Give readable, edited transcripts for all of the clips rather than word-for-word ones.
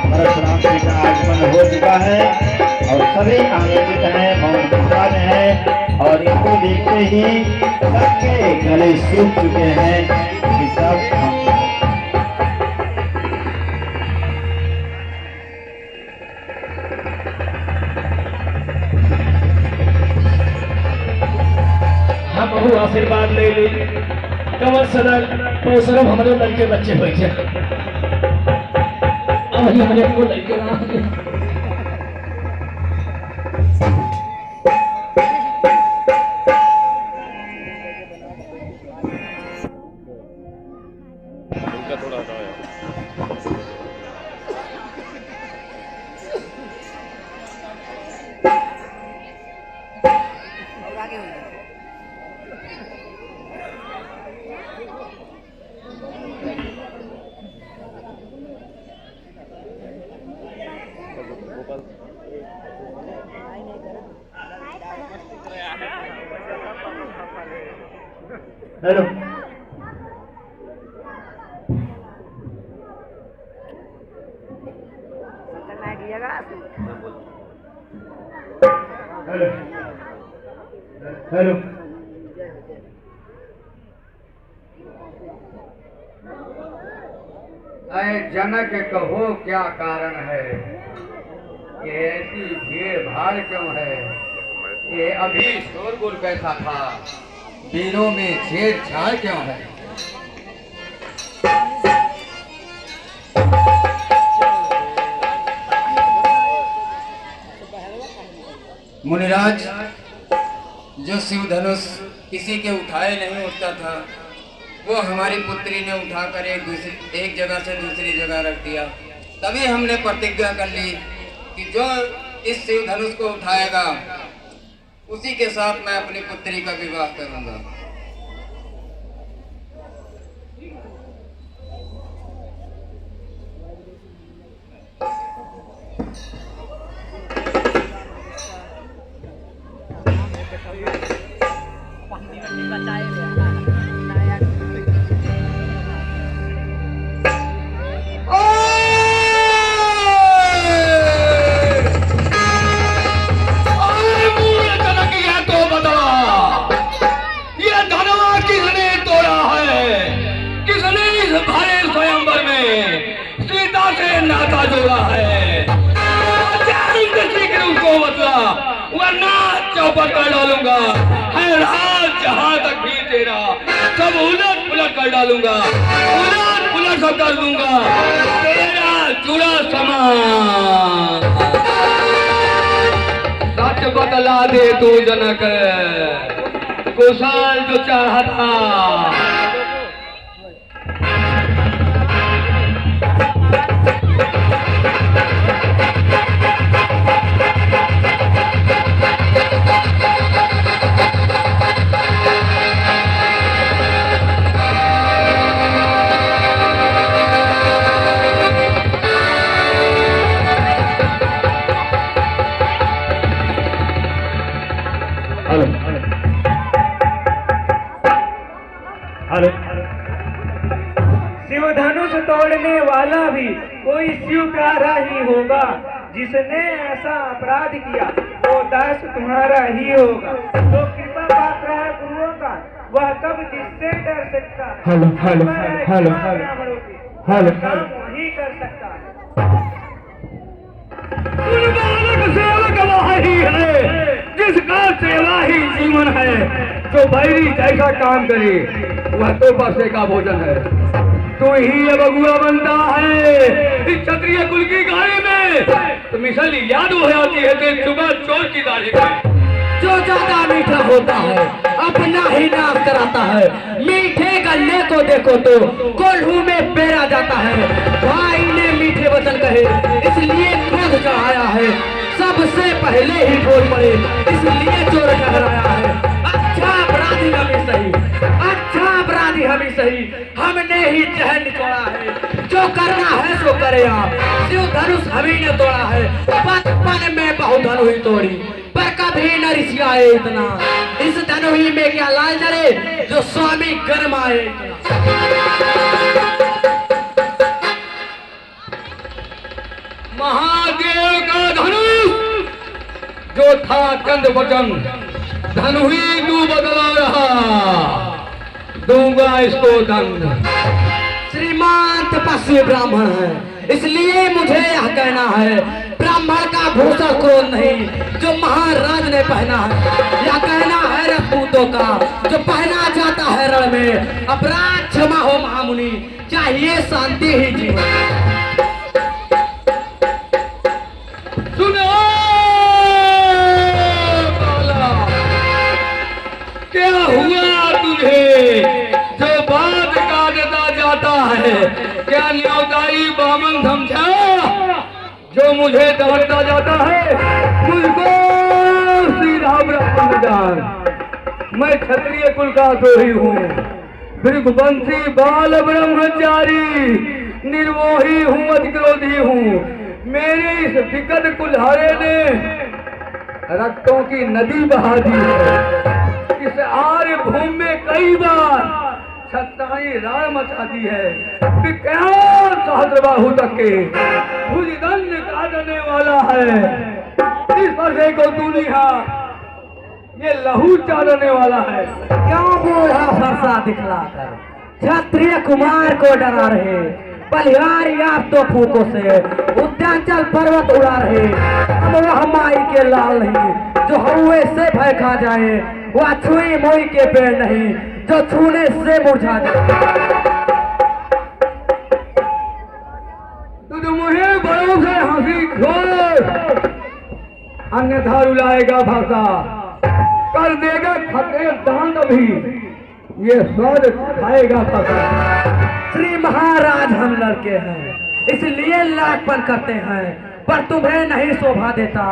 परशुराम जी का आगमन हो चुका है और सभी आनंदित हैं, मौन हैं और इनको देखते ही सबके गले सूख चुके हैं कि सब हम बहु आशीर्वाद ले ली कमर सदर पैसरम हमारे लड़के बच्चे बैठे हमारे को लड़के ना थोड़ा हेलो हेलो हेलो अरे जनक कहो क्या कारण है, ये ऐसी भीड़ भाड़ क्यों है, ये अभी शोरगुल कैसा था, वीरों में छेड़छाड़ क्यों है। मुनिराज, जो शिव धनुष किसी के उठाए नहीं उठता था, वो हमारी पुत्री ने उठाकर एक जगह से दूसरी जगह रख दिया। तभी हमने प्रतिज्ञा कर ली कि जो इस शिव धनुष को उठाएगा उसी के साथ मैं अपनी पुत्री का विवाह करूंगा। नाता जोड़ा है उसको बतला, वरना चौपट कर डालूंगा। है रात जहां तक भी तेरा सब उलट पुलट कर डालूंगा, उलट पुलट सब कर दूंगा तेरा जुड़ा समान। सच बतला दे तू जनक, कुशाल जो चाहता शिव धनुष तोड़ने वाला भी कोई स्वीकारा ही होगा, जिसने ऐसा अपराध किया वो दास तुम्हारा ही होगा। तो कृपा पात्र है गुरुओं का, वह कब किससे डर सकता है। हेलो हेलो हेलो हेलो ही कर सकता है। सेवा ही है, जिसका सेवा ही जीवन है। जो बैरी जैसा काम करे वह तो बसे का भोजन है। तू ही ये बगुआ बनता है इस क्षत्रिय कुल की गाड़ी में, तो मिसल याद हो जाती है तो सुबह चोर की दाढ़ी में। जो ज्यादा मीठा होता है अपना ही नाश कराता है। मीठे गन्ने को देखो तो कोल्हू में बेरा जाता है। भाई ने मीठे वचन कहे इसलिए क्रोध चढ़ाया है, सबसे पहले ही बोल पड़े इसलिए चोर ठहराया है। अच्छा अपराधी हमें सही, अच्छा अपराधी हमें सही, हमने ही जहर निचोड़ा है। जो करना है सो करे आप, शिव धनुष हमी ने तोड़ा है। बचपन में बहु धनु ही तोड़ी, पर कभी न रिसियाए इतना। इस धनुही में क्या लाल जले जो स्वामी गरमाए महादेव का धनुष जो था चंद वचन, धनुही तू बदला रहा, दूंगा इसको दंड। श्रीमान तपस्वी ब्राह्मण है, इसलिए मुझे यह कहना है, ब्राह्मण का भूषण कौन नहीं जो महाराज ने पहना है। यह कहना है राजपूतों का जो पहना जाता है रण में। अपराध क्षमा हो महामुनि, चाहिए शांति ही जीवन। सुनो बाला, क्या हुआ तुझे जो बात काटता जाता है? क्या न्योताई बामन समझा जो मुझे डांटता जाता है? मुझको सीधा ब्राह्मण जान, मैं क्षत्रिय कुल का द्रोही हूँ, भृगुवंशी बाल ब्रह्मचारी, निर्मोही हूँ, अतिक्रोधी हूँ। मेरे इस विकट कुल्हाड़े ने रक्तों की नदी बहा दी है। इस आर्य भूमि में कई बार सत्ताई राण मचा दी है। विज्ञान सहस्त्रबाहु तक के भुजदंड काटने वाला है। इस वर्षे को दुनिया ये लहू चालने वाला है। क्यों बूढ़ा फरसा दिखलाकर क्षत्रिय कुमार को डरा रहे? बलिहारी आप तो फूकों से उद्यांचल पर्वत उड़ा रहे। अब वह माई के लाल नहीं जो हुए से भय खा जाए, वह छुई मोई के पेड़ नहीं जो छूने से मुरझा जाए। तो मुझे बड़ों से हंसी खोल, अन्यथा रुलाएगा भाषा, कर देगा खतरे दांत भी, ये स्वर खाएगा भाषा। श्री महाराज हम लड़के हैं, इसलिए लाटपन करते हैं, पर तुम्हें नहीं शोभा देता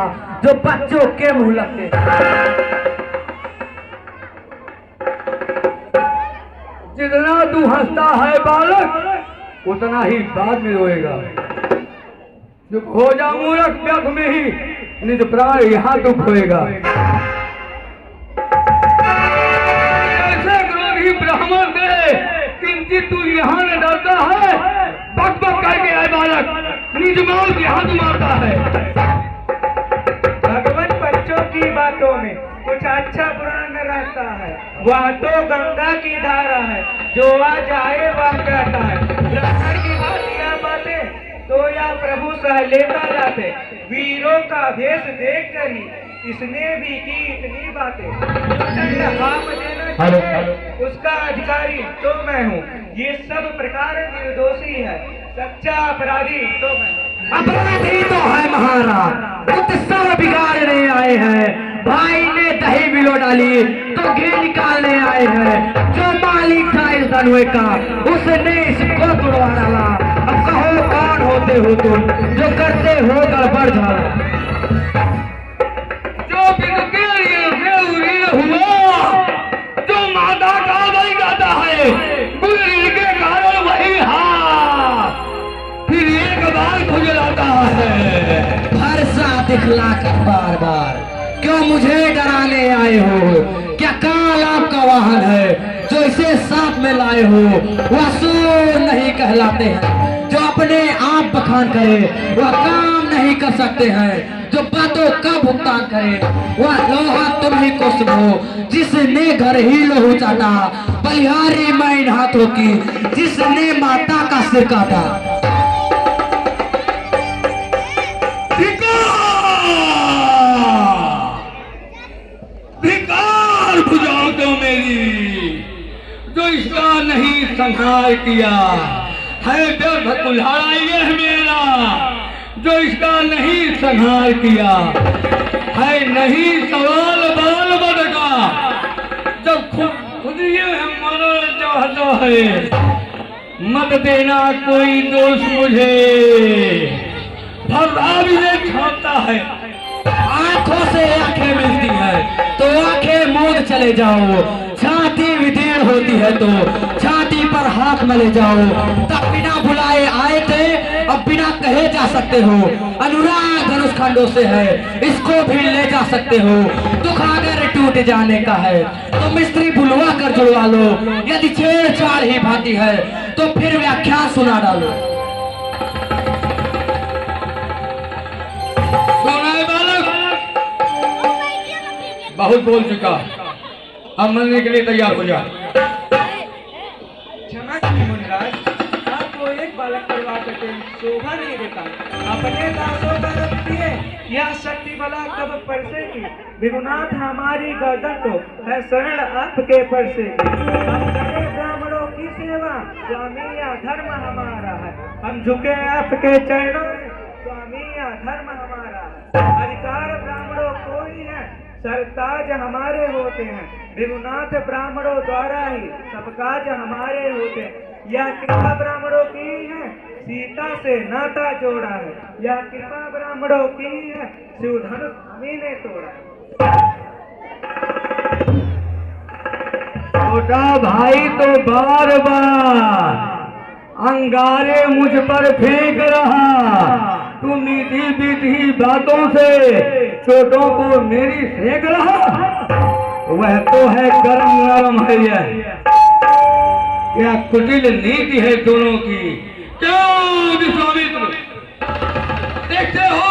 जो बच्चों के मुंह लगते। जितना तू हंसता है बालक, उतना ही बाद में रोएगा। जो हो जा मूर्ख, व्यर्थ में ही निज प्राण यहाँ तू खोएगा। ऐसे क्रोधी ब्राह्मण से किंचित तू यहाँ न डरता है? बक बक करके आए बालक, निज माल की हाथ मारता है। भगवान बच्चों की बातों में कुछ अच्छा बुरा न रहता है। वह तो गंगा की धारा है, जो आ जाए वह कहता है। ब्राह्मण की बात यह बातें तो या प्रभु सह लेता जाते। वीरों का भेष देख कर ही इसने भी की इतनी बातें। दंड आप देना चाहिए, उसका अधिकारी तो मैं हूँ। ये सब प्रकार निर्दोषी है, सच्चा अपराधी तो मैं हूँ। अपराधी तो है महाराज, उत्सव बिगाड़ने आए हैं। भाई ने दही बिलो डाली तो घी निकालने आए हैं। जो मालिक था इस धनुए का, उसने इसको तुड़वा डाला। अब कहो कौन होते हो तुम जो करते हो गड़बड़ झाला? जो किसके लिए हुआ, जो माता का बलि गाता है, गुजर के कारण वही हाथ फिर एक बार खुजलाता है। फरसा दिखला कर बार बार क्यों मुझे डराने आए हो? क्या काल आपका वाहन है जो इसे साथ में लाए हो? वह सूर नहीं कहलाते हैं जो अपने आप बखान करे, वह काम नहीं कर सकते हैं जो बातों का भुगतान करे। वह लोहा तुम ही को सुनो जिसने घर ही लोहू चाटा, बलिहारी मैं इन हाथों की जिसने माता का सिर काटा। धिक्कार बुझाओ तो मेरी, जो इसका नहीं संहार किया है। व्यर्थ कुल्हाड़ा यह मेरा, जो इसका नहीं संहार किया है। नहीं सवाल बाल बद का, जब खुद ये मरना चाहता है। मत देना कोई दोष मुझे, भला भी छाता है। आंखों से आंखें मिलती है तो आंखें मूंद चले जाओ। छाती विदीर्ण होती है तो छाती पर हाथ में ले जाओ। तब बिना बुलाए आए थे, अब बिना कहे जा सकते हो। अनुराग धनुष खंडों से है, इसको भी ले जा सकते हो। दुख अगर टूट जाने का है तो मिस्त्री बुलवा कर जुड़वा लो। यदि छेड़छाड़ ही भाती है तो फिर व्याख्यान सुना डालो। सुनाए बालक, बहुत बोल चुका, अब मरने के लिए तैयार हो जा। क्षमा कीजिए मुनिराज, आपको एक बालक परिवार करके शोभा नहीं देता। अपने दासों का रखिए, यह शक्ति बला कब परसेगी। विगुनाथ हमारी गर्दन तो है शरण आपके परसेगी। हम करें ब्राह्मणों की सेवा, स्वामी या धर्म हमारा है। हम झुके आपके चरणों में, स्वामी या धर्म हमारा है। अधिकार ब्राह्मणों को ही है, सरताज हमारे होते हैं। विगुनाथ ब्राह्मणों द्वारा ही सब काज हमारे होते हैं। यह कृपा ब्राह्मणों की है, सीता से नाता जोड़ा है। यह कृपा ब्राह्मणों की है, शिवधनुष हमी ने तोड़ा है। छोटा भाई तो बार बार अंगारे मुझ पर फेंक रहा, तू मीठी मीठी बातों से चोटों को मेरी फेंक रहा। वह तो है गरम गरम है यह, क्या कुटिल नीति है दोनों की। क्यों विश्वामित्र, देखते हो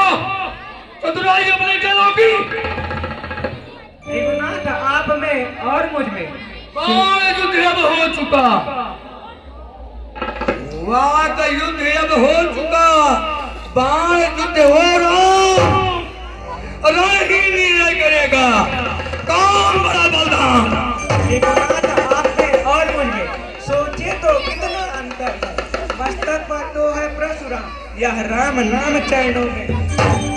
चतुराई अपने चलों की। विगुनाथ आप में और मुझ में कौन युद्ध अब हो चुका, वहां का युद्ध अब हो चुका। बाण युद्ध हो रहा, रण ही निर्णय करेगा कौन बड़ा बलदान। विगुनाथ आप में और मुझ में सोचे तो कितना अंतर है। मस्तक पर तो है परशुराम, यह राम नाम चरणों में।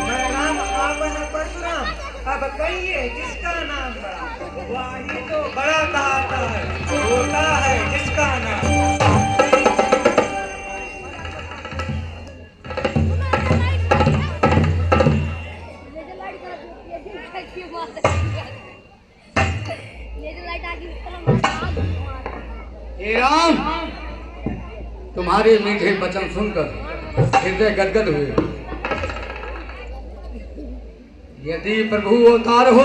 मैं राम आप है परशुराम, अब कहिए जिसका नाम बड़ा, वही तो बड़ा कहता है, होता है जिसका नाम। हे राम, तुम्हारे मीठे वचन सुनकर हृदय गदगद हुए। यदि प्रभु अवतार हो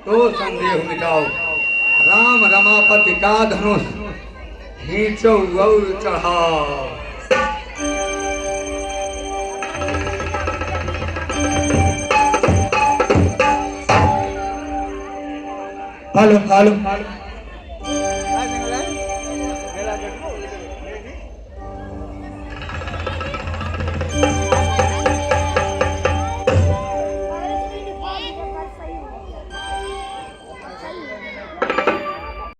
तो संदेह मिटाओ। राम रमापति का धनुष खींचो और चढ़ाओ। Hello hello